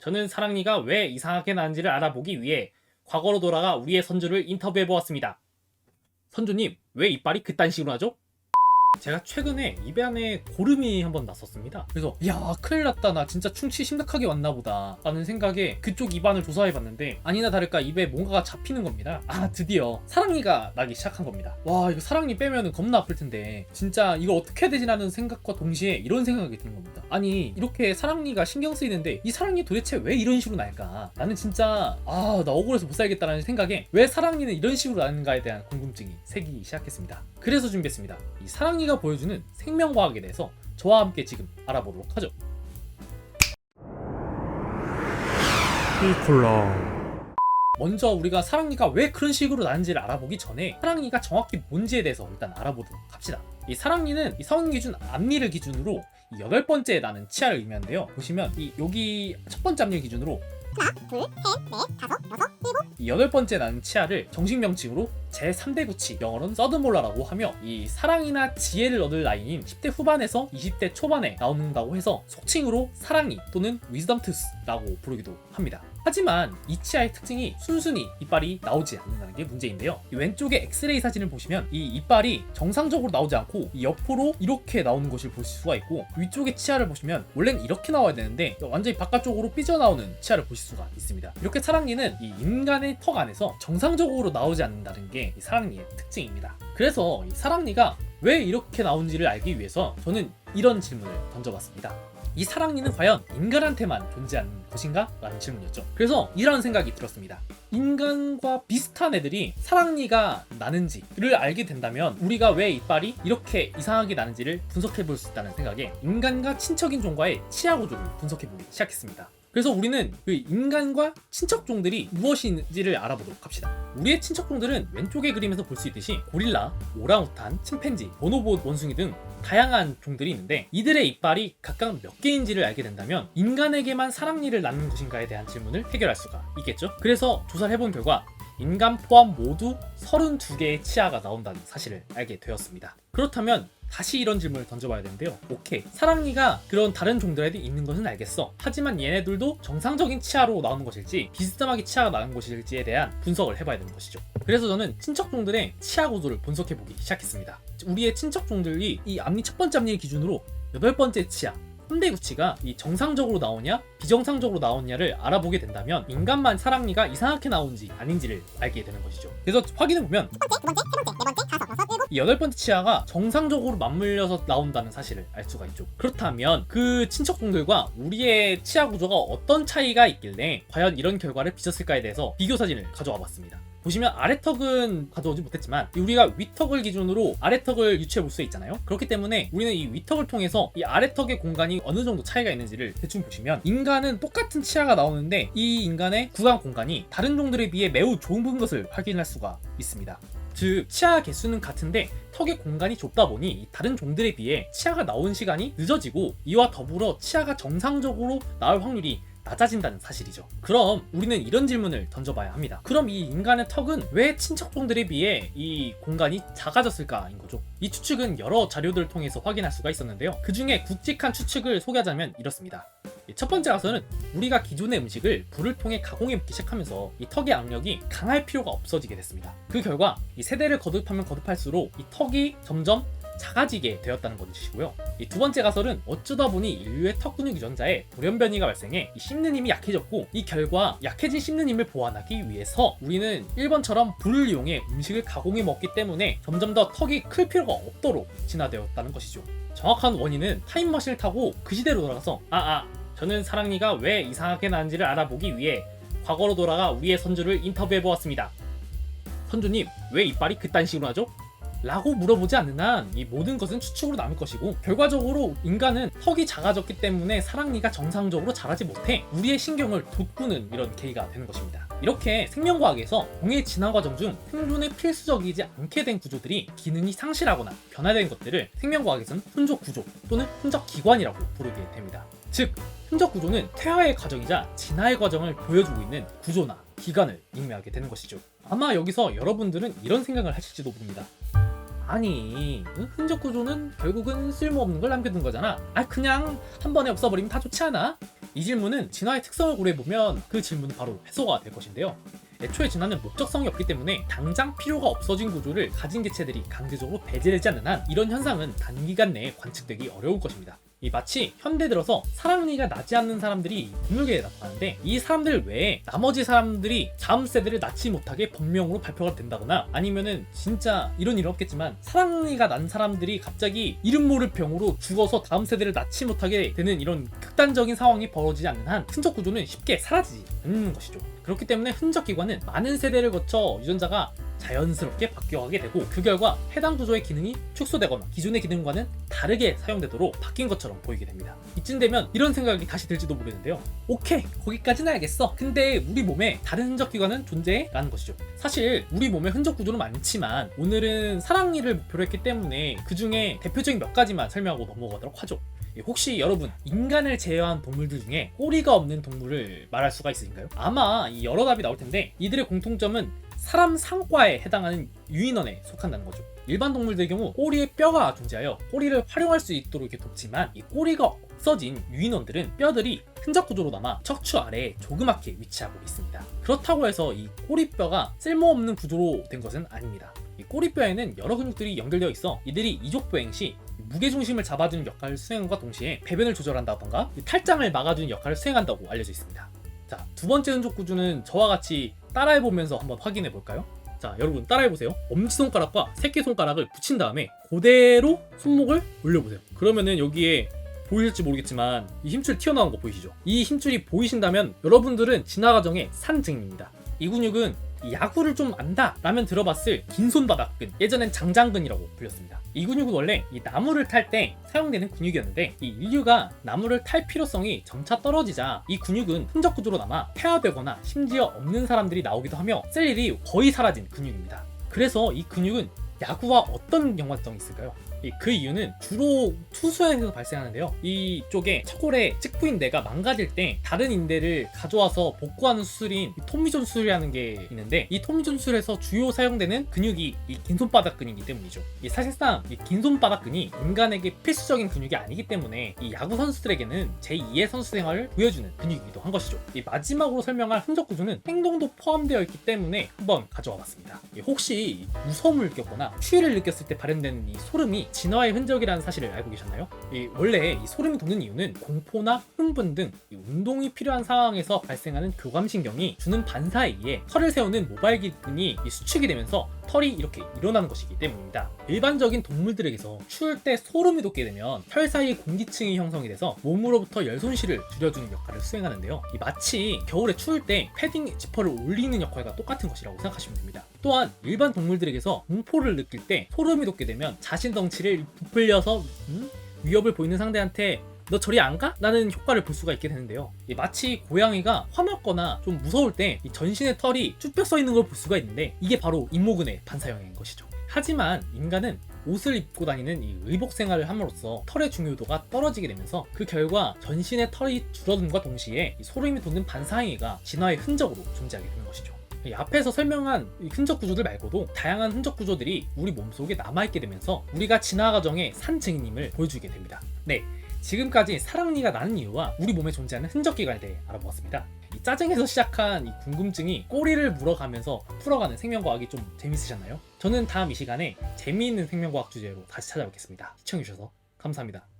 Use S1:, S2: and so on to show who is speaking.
S1: 저는 사랑니가 왜 이상하게 나는지를 알아보기 위해 과거로 돌아가 우리의 선조를 인터뷰해보았습니다. 선조님, 왜 이빨이 그딴 식으로 나죠? 제가 최근에 입에 안에 고름이 한번 났었습니다. 그래서 야, 큰일 났다, 나 진짜 충치 심각하게 왔나 보다 라는 생각에 그쪽 입안을 조사해봤는데 아니나 다를까 입에 뭔가가 잡히는 겁니다. 드디어 사랑니가 나기 시작한 겁니다. 와, 이거 사랑니 빼면은 겁나 아플 텐데 진짜 이거 어떻게 해야 되지라는 생각과 동시에 이런 생각이 드는 겁니다. 아니, 이렇게 사랑니가 신경 쓰이는데 이 사랑니 도대체 왜 이런 식으로 날까? 나는 진짜 나 억울해서 못 살겠다라는 생각에 왜 사랑니는 이런 식으로 나는가에 대한 궁금증이 생기기 시작했습니다. 그래서 준비했습니다. 이 사랑니가 보여주는 생명과학에 대해서 저와 함께 지금 알아보도록 하죠.
S2: 피콜라.
S1: 먼저 우리가 사랑니가 왜 그런 식으로 나는지를 알아보기 전에 사랑니가 정확히 뭔지에 대해서 일단 알아보도록 합시다. 이 사랑니는 이 성인 기준 앞니를 기준으로 8번째 나는 치아를 의미하는데요. 보시면 여기 첫 번째 앞니 기준으로
S3: 하나, 둘, 셋, 넷, 다섯, 여섯, 일곱.
S1: 이 8번째 나는 치아를 정식 명칭으로 제3대 구치, 영어로는 서드몰라라고 하며 이 사랑이나 지혜를 얻을 나이인 10대 후반에서 20대 초반에 나온다고 해서 속칭으로 사랑니 또는 위즈덤 투스라고 부르기도 합니다. 하지만 이 치아의 특징이 순순히 이빨이 나오지 않는다는 게 문제인데요. 이 왼쪽의 엑스레이 사진을 보시면 이 이빨이 정상적으로 나오지 않고 이 옆으로 이렇게 나오는 것을 볼 수가 있고, 위쪽의 치아를 보시면 원래는 이렇게 나와야 되는데 완전히 바깥쪽으로 삐져나오는 치아를 보실 수가 있습니다. 이렇게 사랑니는 이 인간의 턱 안에서 정상적으로 나오지 않는다는 게 이 사랑니의 특징입니다. 그래서 이 사랑니가 왜 이렇게 나온지를 알기 위해서 저는 이런 질문을 던져봤습니다. 이 사랑니는 과연 인간한테만 존재하는 것인가? 라는 질문이었죠. 그래서 이런 생각이 들었습니다. 인간과 비슷한 애들이 사랑니가 나는지를 알게 된다면 우리가 왜 이빨이 이렇게 이상하게 나는지를 분석해 볼 수 있다는 생각에 인간과 친척인 종과의 치아 구조를 분석해 보기 시작했습니다. 그래서 우리는 그 인간과 친척종들이 무엇인지를 알아보도록 합시다. 우리의 친척종들은 왼쪽의 그림에서 볼 수 있듯이 고릴라, 오랑우탄, 침팬지, 보노보 원숭이 등 다양한 종들이 있는데 이들의 이빨이 각각 몇 개인지를 알게 된다면 인간에게만 사랑니를 낳는 것인가에 대한 질문을 해결할 수가 있겠죠. 그래서 조사를 해본 결과 인간 포함 모두 32개의 치아가 나온다는 사실을 알게 되었습니다. 그렇다면 다시 이런 질문을 던져봐야 되는데요. 오케이, 사랑니가 그런 다른 종들에도 있는 것은 알겠어. 하지만 얘네들도 정상적인 치아로 나오는 것일지 비스듬하게 치아가 나는 것일지에 대한 분석을 해봐야 되는 것이죠. 그래서 저는 친척종들의 치아 구조를 분석해보기 시작했습니다. 우리의 친척종들이 이 앞니 첫 번째 앞니 기준으로 8번째 치아 3대 구치가 이 정상적으로 나오냐 비정상적으로 나오냐를 알아보게 된다면 인간만 사랑니가 이상하게 나오는지 아닌지를 알게 되는 것이죠. 그래서 확인해보면
S3: 첫 번째, 두 번째, 세 번째, 네 번째, 다섯, 여섯, 일곱.
S1: 이 8번째 치아가 정상적으로 맞물려서 나온다는 사실을 알 수가 있죠. 그렇다면 그 친척종들과 우리의 치아 구조가 어떤 차이가 있길래 과연 이런 결과를 빚었을까에 대해서 비교 사진을 가져와 봤습니다. 보시면 아래턱은 가져오지 못했지만 우리가 위턱을 기준으로 아래턱을 유추해 볼 수 있잖아요. 그렇기 때문에 우리는 이 위턱을 통해서 이 아래턱의 공간이 어느 정도 차이가 있는지를 대충 보시면 인간은 똑같은 치아가 나오는데 이 인간의 구강 공간이 다른 종들에 비해 매우 좁은 것을 확인할 수가 있습니다. 즉 치아 개수는 같은데 턱의 공간이 좁다 보니 다른 종들에 비해 치아가 나온 시간이 늦어지고 이와 더불어 치아가 정상적으로 나올 확률이 낮아진다는 사실이죠. 그럼 우리는 이런 질문을 던져봐야 합니다. 그럼 이 인간의 턱은 왜 친척종들에 비해 이 공간이 작아졌을까인 거죠. 이 추측은 여러 자료들을 통해서 확인할 수가 있었는데요. 그 중에 굵직한 추측을 소개하자면 이렇습니다. 첫 번째 가서는 우리가 기존의 음식을 불을 통해 가공해 먹기 시작하면서 이 턱의 악력이 강할 필요가 없어지게 됐습니다. 그 결과 이 세대를 거듭하면 거듭할수록 이 턱이 점점 작아지게 되었다는 것이고요. 이 두 번째 가설은 어쩌다 보니 인류의 턱 근육 유전자에 돌연변이가 발생해 이 씹는 힘이 약해졌고 이 결과 약해진 씹는 힘을 보완하기 위해서 우리는 1번처럼 불을 이용해 음식을 가공해 먹기 때문에 점점 더 턱이 클 필요가 없도록 진화되었다는 것이죠. 정확한 원인은 타임머신을 타고 그 시대로 돌아가서 저는 사랑니가 왜 이상하게 나는지를 알아보기 위해 과거로 돌아가 우리의 선조를 인터뷰해보았습니다. 선조님, 왜 이빨이 그딴 식으로 나죠? 라고 물어보지 않는 한 이 모든 것은 추측으로 남을 것이고 결과적으로 인간은 턱이 작아졌기 때문에 사랑니가 정상적으로 자라지 못해 우리의 신경을 돋구는 이런 계기가 되는 것입니다. 이렇게 생명과학에서 공의 진화 과정 중 생존에 필수적이지 않게 된 구조들이 기능이 상실하거나 변화된 것들을 생명과학에서는 흔적 구조 또는 흔적 기관이라고 부르게 됩니다. 즉 흔적 구조는 퇴화의 과정이자 진화의 과정을 보여주고 있는 구조나 기관을 의미하게 되는 것이죠. 아마 여기서 여러분들은 이런 생각을 하실지도 모릅니다. 아니, 흔적 구조는 결국은 쓸모없는 걸 남겨둔 거잖아. 그냥 한 번에 없어버리면 다 좋지 않아? 이 질문은 진화의 특성을 고려해보면 그 질문은 바로 해소가 될 것인데요. 애초에 진화는 목적성이 없기 때문에 당장 필요가 없어진 구조를 가진 개체들이 강제적으로 배제되지 않는 한 이런 현상은 단기간 내에 관측되기 어려울 것입니다. 이 마치 현대 들어서 사랑니가 나지 않는 사람들이 동물계에 나타나는데 이 사람들 외에 나머지 사람들이 다음 세대를 낳지 못하게 법명으로 발표가 된다거나 아니면은 진짜 이런 일은 없겠지만 사랑니가 난 사람들이 갑자기 이름 모를 병으로 죽어서 다음 세대를 낳지 못하게 되는 이런 극단적인 상황이 벌어지지 않는 한 흔적 구조는 쉽게 사라지지 않는 것이죠. 그렇기 때문에 흔적 기관은 많은 세대를 거쳐 유전자가 자연스럽게 바뀌어가게 되고 그 결과 해당 구조의 기능이 축소되거나 기존의 기능과는 다르게 사용되도록 바뀐 것처럼 보이게 됩니다. 이쯤 되면 이런 생각이 다시 들지도 모르겠는데요. 오케이, 거기까지는 알겠어. 근데 우리 몸에 다른 흔적 기관은 존재해? 라는 것이죠. 사실 우리 몸에 흔적 구조는 많지만 오늘은 사랑니를 목표로 했기 때문에 그 중에 대표적인 몇 가지만 설명하고 넘어가도록 하죠. 혹시 여러분 인간을 제외한 동물들 중에 꼬리가 없는 동물을 말할 수가 있으신가요? 아마 여러 답이 나올 텐데 이들의 공통점은 사람 상과에 해당하는 유인원에 속한다는 거죠. 일반 동물들의 경우 꼬리에 뼈가 존재하여 꼬리를 활용할 수 있도록 이렇게 돕지만 이 꼬리가 없어진 유인원들은 뼈들이 흔적 구조로 남아 척추 아래에 조그맣게 위치하고 있습니다. 그렇다고 해서 이 꼬리뼈가 쓸모없는 구조로 된 것은 아닙니다. 이 꼬리뼈에는 여러 근육들이 연결되어 있어 이들이 이족보행 시 무게중심을 잡아주는 역할을 수행함과 동시에 배변을 조절한다던가 탈장을 막아주는 역할을 수행한다고 알려져 있습니다. 자, 두 번째 흔적 구조는 저와 같이 따라해보면서 한번 확인해 볼까요? 자, 여러분 따라해보세요. 엄지손가락과 새끼손가락을 붙인 다음에 그대로 손목을 올려보세요. 그러면은 여기에 보이실지 모르겠지만 이 힘줄 튀어나온 거 보이시죠? 이 힘줄이 보이신다면 여러분들은 진화 과정의 산 증인입니다. 이 근육은 야구를 좀 안다 라면 들어봤을 긴손바닥근, 예전엔 장장근이라고 불렸습니다. 이 근육은 원래 이 나무를 탈 때 사용되는 근육이었는데 이 인류가 나무를 탈 필요성이 점차 떨어지자 이 근육은 흔적 구조로 남아 폐화되거나 심지어 없는 사람들이 나오기도 하며 쓸 일이 거의 사라진 근육입니다. 그래서 이 근육은 야구와 어떤 연관성이 있을까요? 그 이유는 주로 투수에서 발생하는데요. 이쪽에 척골의 측부인대가 망가질 때 다른 인대를 가져와서 복구하는 수술인 토미존 수술이라는 게 있는데 이 토미존 수술에서 주요 사용되는 근육이 이 긴손바닥근이기 때문이죠. 사실상 이 긴손바닥근이 인간에게 필수적인 근육이 아니기 때문에 이 야구 선수들에게는 제2의 선수 생활을 보여주는 근육이기도 한 것이죠. 마지막으로 설명할 흔적 구조는 행동도 포함되어 있기 때문에 한번 가져와 봤습니다. 혹시 무서움을 느꼈거나 추위를 느꼈을 때 발현되는 이 소름이 진화의 흔적이라는 사실을 알고 계셨나요? 원래 이 소름이 돋는 이유는 공포나 흥분 등 운동이 필요한 상황에서 발생하는 교감신경이 주는 반사에 의해 털을 세우는 모발기근이 수축이 되면서 털이 이렇게 일어나는 것이기 때문입니다. 일반적인 동물들에게서 추울 때 소름이 돋게 되면 털 사이 공기층이 형성이 돼서 몸으로부터 열 손실을 줄여주는 역할을 수행하는데요. 마치 겨울에 추울 때 패딩 지퍼를 올리는 역할과 똑같은 것이라고 생각하시면 됩니다. 또한 일반 동물들에게서 공포를 느낄 때 소름이 돋게 되면 자신 덩치를 부풀려서 위협을 보이는 상대한테 너 저리 안 가? 라는 효과를 볼 수가 있게 되는데요. 마치 고양이가 화났거나 좀 무서울 때 이 전신의 털이 쭉 펴서 있는 걸 볼 수가 있는데 이게 바로 인모근의 반사형인 것이죠. 하지만 인간은 옷을 입고 다니는 이 의복 생활을 함으로써 털의 중요도가 떨어지게 되면서 그 결과 전신의 털이 줄어듦과 동시에 이 소름이 돋는 반사행위가 진화의 흔적으로 존재하게 되는 것이죠. 앞에서 설명한 흔적 구조들 말고도 다양한 흔적 구조들이 우리 몸속에 남아있게 되면서 우리가 진화 과정의 산 증인임을 보여주게 됩니다. 네, 지금까지 사랑니가 나는 이유와 우리 몸에 존재하는 흔적 기관에 대해 알아보았습니다. 짜증에서 시작한 이 궁금증이 꼬리를 물어가면서 풀어가는 생명과학이 좀 재밌으셨나요? 저는 다음 이 시간에 재미있는 생명과학 주제로 다시 찾아뵙겠습니다. 시청해주셔서 감사합니다.